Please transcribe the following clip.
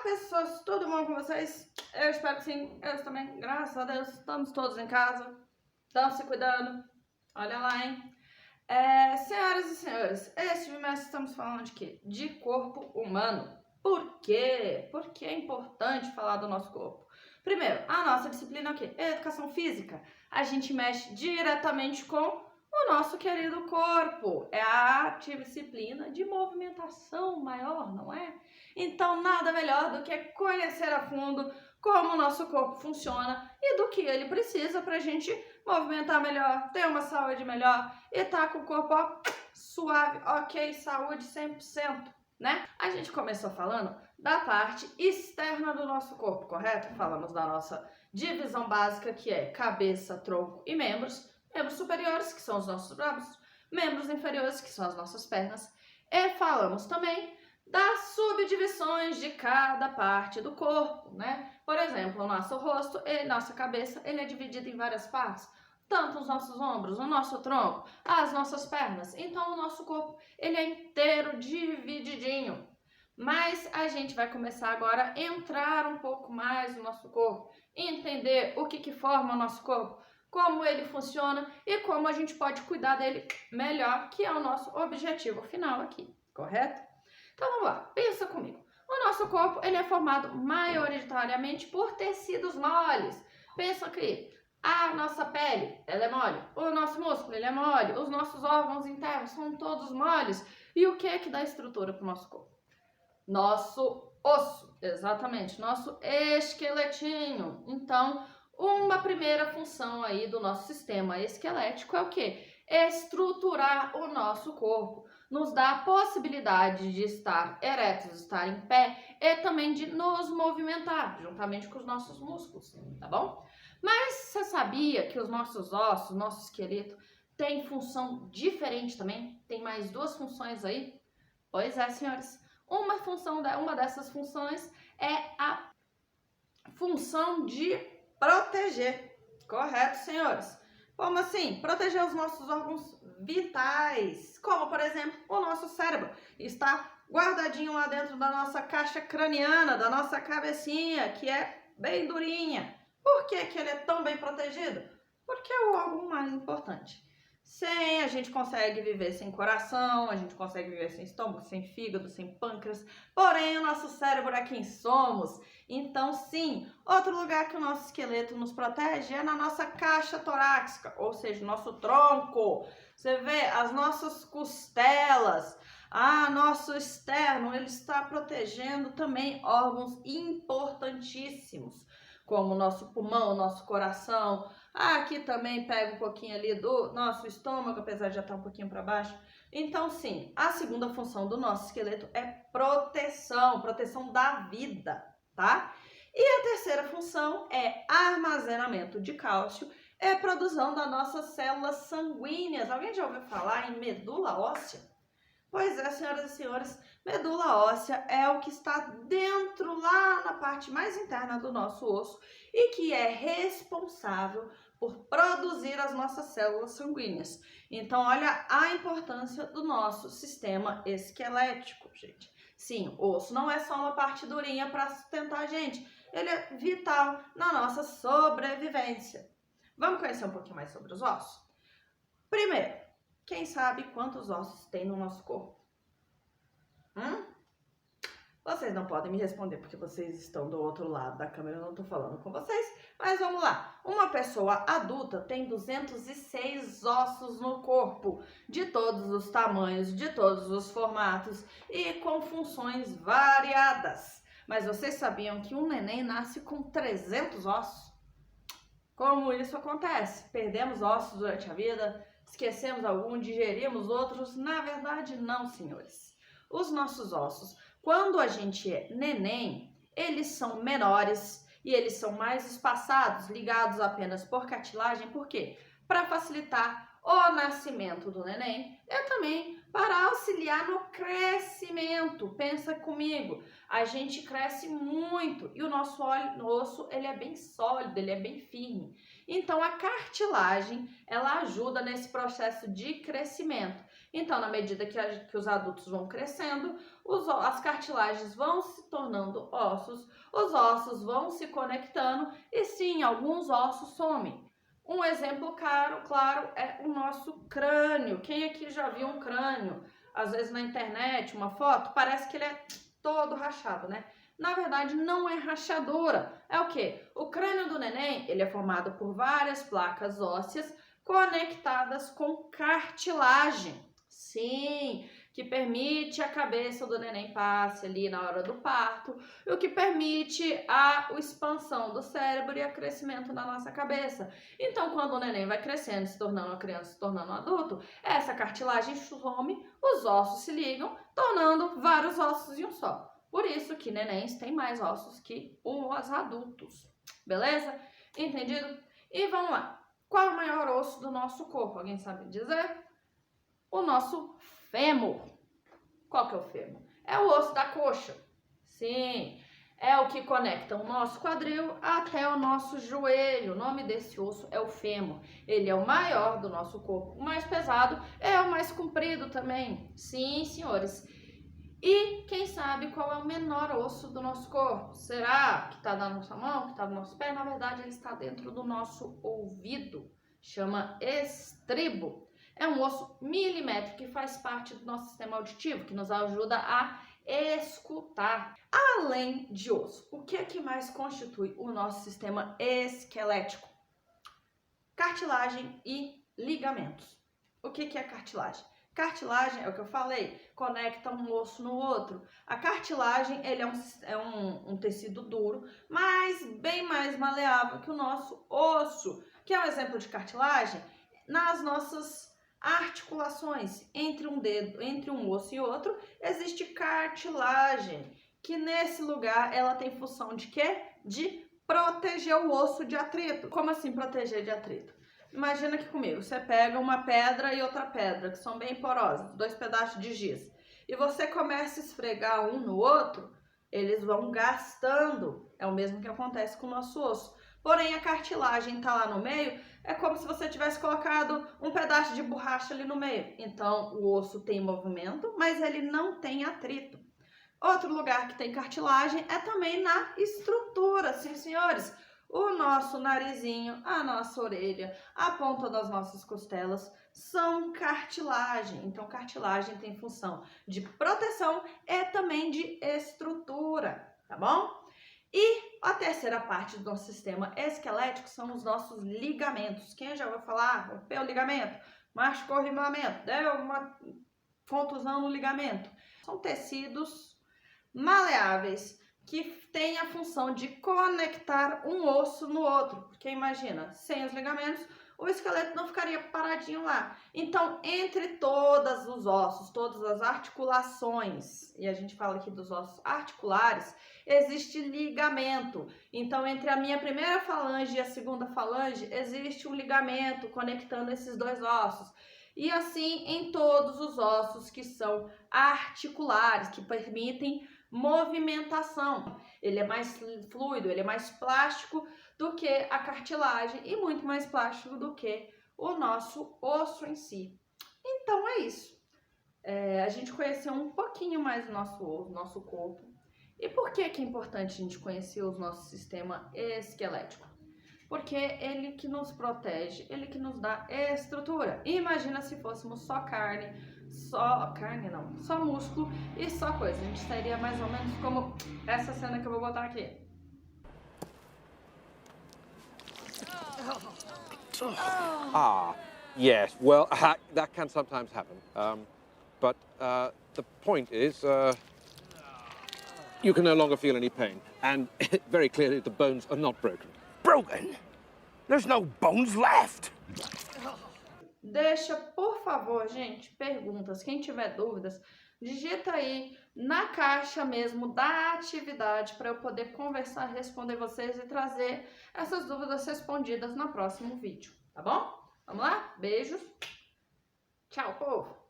pessoas, tudo bom com vocês? Eu espero que sim, eu também, graças a Deus, estamos todos em casa, estamos se cuidando, olha lá, hein? Senhoras e senhores, este trimestre estamos falando de quê? De corpo humano. Por quê? Porque é importante falar do nosso corpo. Primeiro, a nossa disciplina é o quê? É educação física. A gente mexe diretamente com o nosso querido corpo. É a disciplina de movimentação maior, não é? Então, nada melhor do que conhecer a fundo como o nosso corpo funciona e do que ele precisa para a gente movimentar melhor, ter uma saúde melhor e tá com o corpo ó, suave, ok, saúde 100%, né? A gente começou falando da parte externa do nosso corpo, correto? Falamos da nossa divisão básica, que é cabeça, tronco e membros. Membros superiores, que são os nossos braços, membros inferiores, que são as nossas pernas. E falamos também das subdivisões de cada parte do corpo, né? Por exemplo, o nosso rosto e nossa cabeça, ele é dividido em várias partes. Tanto os nossos ombros, o nosso tronco, as nossas pernas. Então, o nosso corpo, ele é inteiro divididinho. Mas a gente vai começar agora a entrar um pouco mais no nosso corpo, entender o que forma o nosso corpo, como ele funciona e como a gente pode cuidar dele melhor, que é o nosso objetivo final aqui, correto? Então vamos lá, pensa comigo. O nosso corpo ele é formado maioritariamente por tecidos moles. Pensa que a nossa pele ela é mole, o nosso músculo ele é mole, os nossos órgãos internos são todos moles. E o que é que dá estrutura para o nosso corpo? Nosso osso, exatamente, nosso esqueletinho. Então, uma primeira função aí do nosso sistema esquelético é o quê? Estruturar o nosso corpo, nos dá a possibilidade de estar eretos, estar em pé e também de nos movimentar, juntamente com os nossos músculos, tá bom? Mas você sabia que os nossos ossos, nosso esqueleto, tem função diferente também? Tem mais duas funções aí? Pois é, senhores. Uma dessas funções é a função de proteger. Correto, senhores? Como assim? Proteger os nossos órgãos vitais, como por exemplo o nosso cérebro. Está guardadinho lá dentro da nossa caixa craniana, da nossa cabecinha, que é bem durinha. Por que ele é tão bem protegido? Porque é o órgão mais importante. A gente consegue viver sem coração, a gente consegue viver sem estômago, sem fígado, sem pâncreas, porém o nosso cérebro é quem somos. Então sim, outro lugar que o nosso esqueleto nos protege é na nossa caixa torácica, ou seja, o nosso tronco. Você vê as nossas costelas, nosso externo, ele está protegendo também órgãos importantíssimos, como o nosso pulmão, o nosso coração. Aqui também pega um pouquinho ali do nosso estômago, apesar de já estar um pouquinho para baixo. Então, sim, a segunda função do nosso esqueleto é proteção, proteção da vida, tá? E a terceira função é armazenamento de cálcio e produção das nossas células sanguíneas. Alguém já ouviu falar em medula óssea? Pois é, senhoras e senhores, medula óssea é o que está dentro, lá na parte mais interna do nosso osso e que é responsável por produzir as nossas células sanguíneas. Então, olha a importância do nosso sistema esquelético, gente. Sim, o osso não é só uma parte durinha para sustentar a gente, ele é vital na nossa sobrevivência. Vamos conhecer um pouquinho mais sobre os ossos? Primeiro, quem sabe quantos ossos tem no nosso corpo? Vocês não podem me responder porque vocês estão do outro lado da câmera, eu não estou falando com vocês, mas vamos lá. Uma pessoa adulta tem 206 ossos no corpo, de todos os tamanhos, de todos os formatos e com funções variadas. Mas vocês sabiam que um neném nasce com 300 ossos? Como isso acontece? Perdemos ossos durante a vida? Esquecemos algum, digerimos outros? Na verdade, não, senhores. Os nossos ossos, quando a gente é neném, eles são menores e eles são mais espaçados, ligados apenas por cartilagem. Por quê? Para facilitar o nascimento do neném e também para auxiliar no crescimento. Pensa comigo, a gente cresce muito e o nosso osso ele é bem sólido, ele é bem firme. Então a cartilagem ela ajuda nesse processo de crescimento. Então, na medida que os adultos vão crescendo, as cartilagens vão se tornando ossos, os ossos vão se conectando e sim, alguns ossos somem. Um exemplo claro é o nosso crânio. Quem aqui já viu um crânio? Às vezes na internet, uma foto, parece que ele é todo rachado, né? Na verdade, não é rachadura. É o quê? O crânio do neném, ele é formado por várias placas ósseas conectadas com cartilagem. Sim, que permite a cabeça do neném passe ali na hora do parto, o que permite a expansão do cérebro e o crescimento da nossa cabeça. Então, quando o neném vai crescendo, se tornando uma criança, se tornando um adulto, essa cartilagem some, os ossos se ligam, tornando vários ossos em um só. Por isso que nenéns têm mais ossos que os adultos. Beleza? Entendido? E vamos lá. Qual é o maior osso do nosso corpo? Alguém sabe dizer? O nosso fêmur. Qual que é o fêmur? É o osso da coxa. Sim, é o que conecta o nosso quadril até o nosso joelho. O nome desse osso é o fêmur. Ele é o maior do nosso corpo. O mais pesado é o mais comprido também. Sim, senhores. E quem sabe qual é o menor osso do nosso corpo? Será que está na nossa mão, que está no nosso pé? Na verdade, ele está dentro do nosso ouvido. Chama estribo. É um osso milimétrico que faz parte do nosso sistema auditivo, que nos ajuda a escutar. Além de osso, o que é que mais constitui o nosso sistema esquelético? Cartilagem e ligamentos. O que é cartilagem? Cartilagem, é o que eu falei, conecta um osso no outro. A cartilagem, ele é um tecido duro, mas bem mais maleável que o nosso osso. Que é um exemplo de cartilagem? Nas nossas articulações, entre um osso e outro, existe cartilagem, que nesse lugar ela tem função de quê? De proteger o osso de atrito. Como assim proteger de atrito? Imagina aqui comigo, você pega uma pedra e outra pedra, que são bem porosas, 2 pedaços de giz, e você começa a esfregar um no outro, eles vão gastando. É o mesmo que acontece com o nosso osso. Porém, a cartilagem está lá no meio, é como se você tivesse colocado um pedaço de borracha ali no meio. Então, o osso tem movimento, mas ele não tem atrito. Outro lugar que tem cartilagem é também na estrutura, sim, senhores. O nosso narizinho, a nossa orelha, a ponta das nossas costelas são cartilagem. Então, cartilagem tem função de proteção e também de estrutura, tá bom? E a terceira parte do nosso sistema esquelético são os nossos ligamentos. Quem já ouviu falar? Rompeu o ligamento, machucou o ligamento, deu uma contusão no ligamento. São tecidos maleáveis que tem a função de conectar um osso no outro. Porque imagina, sem os ligamentos, o esqueleto não ficaria paradinho lá. Então, entre todos os ossos, todas as articulações, e a gente fala aqui dos ossos articulares, existe ligamento. Então, entre a minha primeira falange e a segunda falange, existe um ligamento conectando esses dois ossos. E assim em todos os ossos que são articulares, que permitem movimentação. Ele é mais fluido, ele é mais plástico do que a cartilagem e muito mais plástico do que o nosso osso em si. Então é isso. A gente conheceu um pouquinho mais o nosso corpo. E por que é importante a gente conhecer o nosso sistema esquelético? Porque ele que nos protege, ele que nos dá estrutura. E imagina se fôssemos só músculo e só coisa. A gente seria mais ou menos como essa cena que eu vou botar aqui. Ah, yes. Well, that can sometimes happen. But the point is, you can no longer feel any pain. And very clearly, the bones are not broken. Broken? There's no bones left. Deixa, por favor, gente, perguntas. Quem tiver dúvidas, digita aí na caixa mesmo da atividade para eu poder conversar, responder vocês e trazer essas dúvidas respondidas no próximo vídeo, tá bom? Vamos lá? Beijos. Tchau, povo!